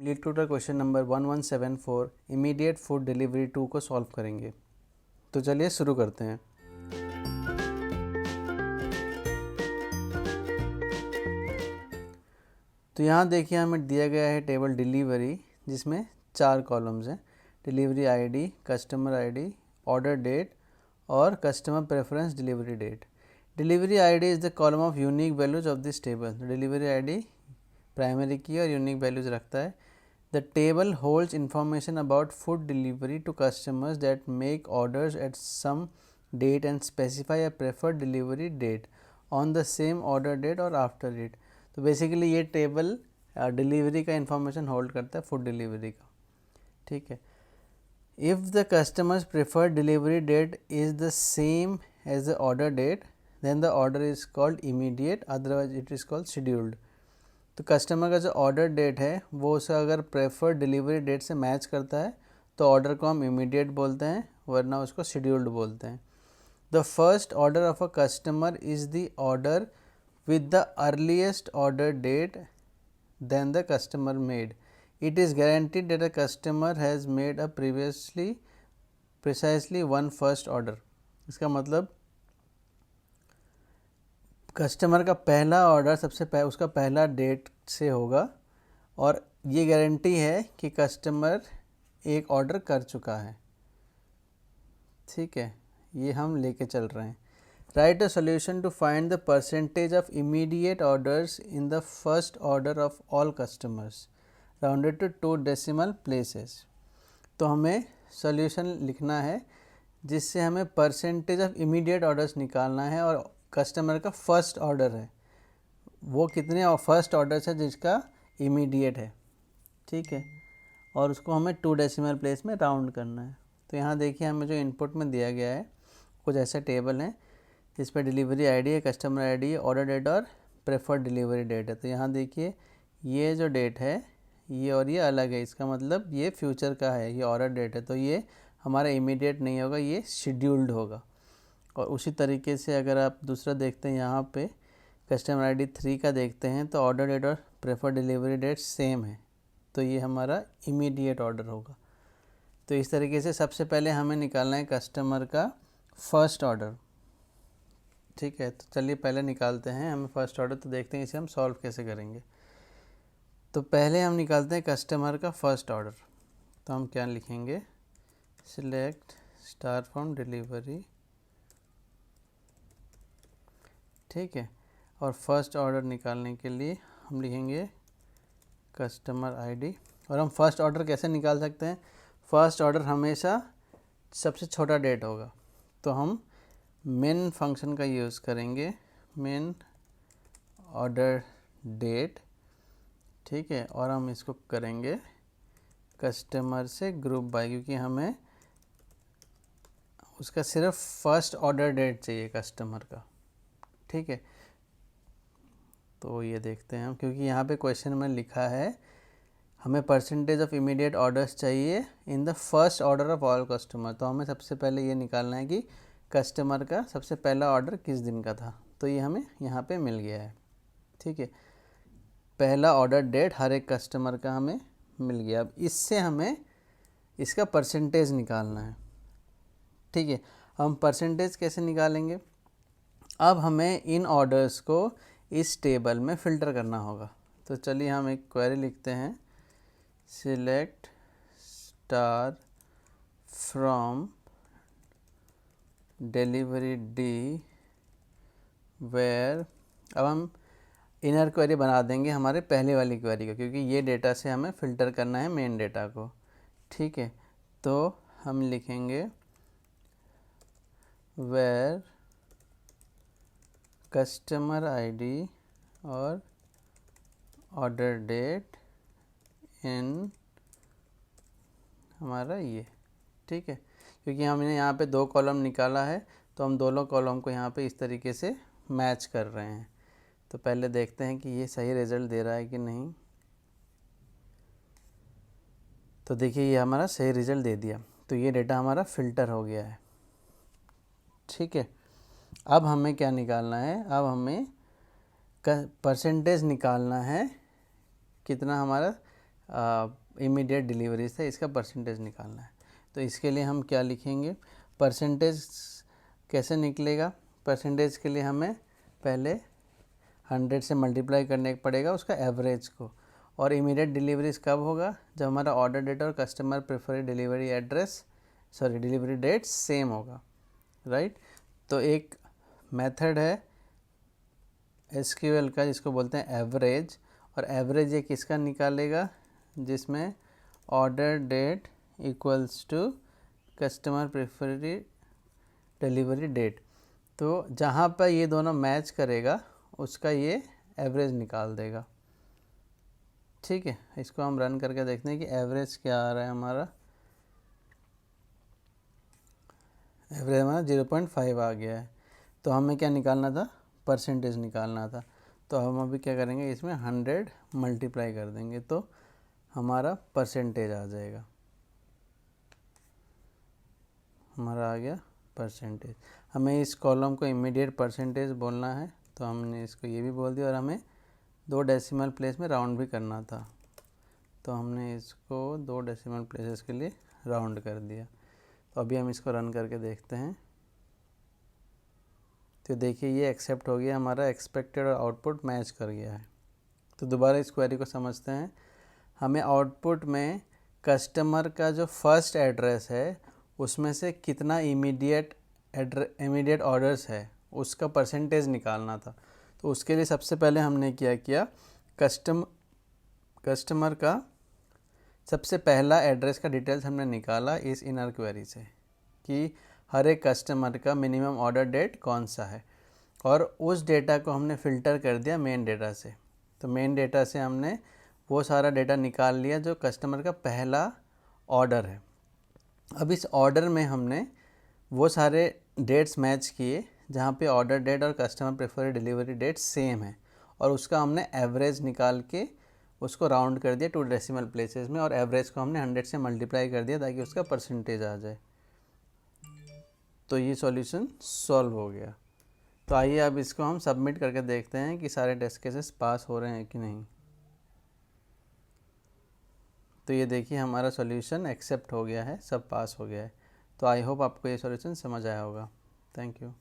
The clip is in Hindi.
Lead tutor question number 1174 immediate food delivery 2 को सॉल्व करेंगे। तो चलिए शुरू करते हैं। तो यहाँ देखिए हमें दिया गया है टेबल डिलीवरी, जिसमें 4 कॉलम्स हैं। Delivery ID, customer ID, order date और customer preference delivery date. Delivery ID is the column of unique values of this table. Delivery ID primary key और यूनिक वैल्यूज रखता है। The table holds information about food delivery to customers that make orders at some date and specify a preferred delivery date on the same order date or after it. तो बेसिकली ये टेबल डिलीवरी का इंफॉर्मेशन होल्ड करता है, फूड डिलीवरी का। ठीक है। If the customers preferred delivery date is the same as the order date, then the order is called immediate, otherwise it is called scheduled. तो कस्टमर का जो ऑर्डर डेट है वो उसका अगर प्रेफर्ड डिलीवरी डेट से मैच करता है तो ऑर्डर को हम इमीडिएट बोलते हैं, वरना उसको शेड्यूल्ड बोलते हैं। The first order of a customer is the order with the earliest order date then the customer made. It is guaranteed that a customer has made a precisely one first order. इसका मतलब कस्टमर का पहला ऑर्डर उसका पहला डेट से होगा और ये गारंटी है कि कस्टमर एक ऑर्डर कर चुका है। ठीक है, ये हम लेके चल रहे हैं। Right a solution to find the percentage of immediate orders in the first order of all customers rounded to 2 decimal places. तो हमें सॉल्यूशन लिखना है जिससे हमें परसेंटेज ऑफ इमीडिएट ऑर्डर्स निकालना है, और कस्टमर का फर्स्ट ऑर्डर है वो कितने फर्स्ट ऑर्डर्स है जिसका इमीडिएट है। ठीक है, और उसको हमें 2 डेसिमल प्लेस में राउंड करना है। तो यहाँ देखिए हमें जो इनपुट में दिया गया है कुछ ऐसा टेबल है जिस पर डिलीवरी आईडी है, कस्टमर आईडी है, ऑर्डर डेट और प्रेफर्ड डिलीवरी डेट है। तो यहाँ देखिए ये जो डेट है ये और ये अलग है, इसका मतलब ये फ्यूचर का है, ये ऑर्डर डेट है, तो ये हमारा इमीडिएट नहीं होगा, ये शेड्यूल्ड होगा। और उसी तरीके से अगर आप दूसरा देखते हैं यहाँ पे कस्टमर आईडी 3 का देखते हैं तो ऑर्डर डेट और प्रेफर्ड डिलीवरी डेट सेम है, तो ये हमारा इमीडिएट ऑर्डर होगा। तो इस तरीके से सबसे पहले हमें निकालना है कस्टमर का फर्स्ट ऑर्डर। ठीक है, तो चलिए पहले निकालते हैं हमें फर्स्ट ऑर्डर। तो देखते हैं इसे हम सॉल्व कैसे करेंगे। तो पहले हम निकालते हैं कस्टमर का फर्स्ट ऑर्डर। तो हम क्या लिखेंगे, सिलेक्ट स्टार फ्रॉम डिलीवरी। ठीक है, और फर्स्ट ऑर्डर निकालने के लिए हम लिखेंगे कस्टमर आईडी। और हम फर्स्ट ऑर्डर कैसे निकाल सकते हैं, फर्स्ट ऑर्डर हमेशा सबसे छोटा डेट होगा, तो हम मेन फंक्शन का यूज़ करेंगे, मेन ऑर्डर डेट। ठीक है, और हम इसको करेंगे कस्टमर से ग्रुप बाय, क्योंकि हमें उसका सिर्फ फर्स्ट ऑर्डर डेट चाहिए कस्टमर का। ठीक है, तो ये देखते हैं हम, क्योंकि यहाँ पे क्वेश्चन में लिखा है हमें परसेंटेज ऑफ इमीडिएट ऑर्डर्स चाहिए इन the first order of all customer. तो हमें सबसे पहले ये निकालना है कि कस्टमर का सबसे पहला ऑर्डर किस दिन का था, तो ये हमें यहाँ पे मिल गया है। ठीक है, पहला ऑर्डर डेट हर एक कस्टमर का हमें मिल गया। अब इससे हमें इसका परसेंटेज निकालना है। ठीक है, हम परसेंटेज कैसे निकालेंगे, अब हमें इन ऑर्डर्स को इस टेबल में फ़िल्टर करना होगा। तो चलिए हम एक क्वेरी लिखते हैं, select star from delivery D where. अब हम इनर क्वेरी बना देंगे हमारे पहले वाली क्वेरी का, क्योंकि ये डेटा से हमें फ़िल्टर करना है मेन डेटा को। ठीक है, तो हम लिखेंगे वेयर कस्टमर आईडी और ऑर्डर डेट इन हमारा ये। ठीक है, क्योंकि हमने यहाँ पे 2 कॉलम निकाला है तो हम दोनों कॉलम को यहाँ पे इस तरीके से मैच कर रहे हैं। तो पहले देखते हैं कि ये सही रिज़ल्ट दे रहा है कि नहीं। तो देखिए ये हमारा सही रिज़ल्ट दे दिया, तो ये डेटा हमारा फ़िल्टर हो गया है। ठीक है, अब हमें क्या निकालना है, अब हमें परसेंटेज निकालना है कितना हमारा इमीडिएट डिलीवरीज थे, इसका परसेंटेज निकालना है। तो इसके लिए हम क्या लिखेंगे, परसेंटेज कैसे निकलेगा, परसेंटेज के लिए हमें पहले 100 से मल्टीप्लाई करने पड़ेगा उसका एवरेज को। और इमीडिएट डिलीवरीज कब होगा, जब हमारा ऑर्डर डेट और customer preferred delivery address delivery date same होगा, राइट। तो एक मेथड है SQL का जिसको बोलते हैं एवरेज, और एवरेज ये किसका निकालेगा, जिसमें order date equals to customer preferred delivery date. तो जहाँ पर ये दोनों मैच करेगा उसका ये एवरेज निकाल देगा, ठीक है। इसको हम रन करके देखते हैं कि एवरेज क्या आ रहा है हमारा। एवरेज हमारा 0.5 आ गया है। तो हमें क्या निकालना था, परसेंटेज निकालना था। तो हम अभी क्या करेंगे, इसमें 100 मल्टीप्लाई कर देंगे तो हमारा परसेंटेज आ जाएगा, हमारा आ गया परसेंटेज। हमें इस कॉलम को इमीडिएट परसेंटेज बोलना है, तो हमने इसको ये भी बोल दिया, और हमें 2 डेसिमल प्लेस में राउंड भी करना था, तो हमने इसको 2 डेसिमल प्लेसेस के लिए राउंड कर दिया। तो अभी हम इसको रन करके देखते हैं। तो देखिए ये एक्सेप्ट हो गया, हमारा एक्सपेक्टेड और आउटपुट मैच कर गया है। तो दोबारा इस क्वेरी को समझते हैं। हमें आउटपुट में कस्टमर का जो फर्स्ट एड्रेस है उसमें से कितना इमीडिएट ऑर्डर्स है उसका परसेंटेज निकालना था। तो उसके लिए सबसे पहले हमने क्या किया, कस्टमर का सबसे पहला एड्रेस का डिटेल्स हमने निकाला इस इनर क्वेरी से कि हर एक कस्टमर का मिनिमम ऑर्डर डेट कौन सा है, और उस डेटा को हमने फ़िल्टर कर दिया मेन डेटा से। तो मेन डेटा से हमने वो सारा डेटा निकाल लिया जो कस्टमर का पहला ऑर्डर है। अब इस ऑर्डर में हमने वो सारे डेट्स मैच किए जहाँ पे ऑर्डर डेट और customer preferred delivery date same है, और उसका हमने एवरेज निकाल के उसको राउंड कर दिया 2 डेसिमल प्लेसेस में, और एवरेज को हमने 100 से मल्टीप्लाई कर दिया ताकि उसका परसेंटेज आ जाए। तो ये सॉल्यूशन सॉल्व हो गया। तो आइए अब इसको हम सबमिट करके देखते हैं कि सारे टेस्ट केसेस पास हो रहे हैं कि नहीं। तो ये देखिए हमारा सॉल्यूशन एक्सेप्ट हो गया है, सब पास हो गया है। तो आई होप आपको ये सॉल्यूशन समझ आया होगा। Thank you.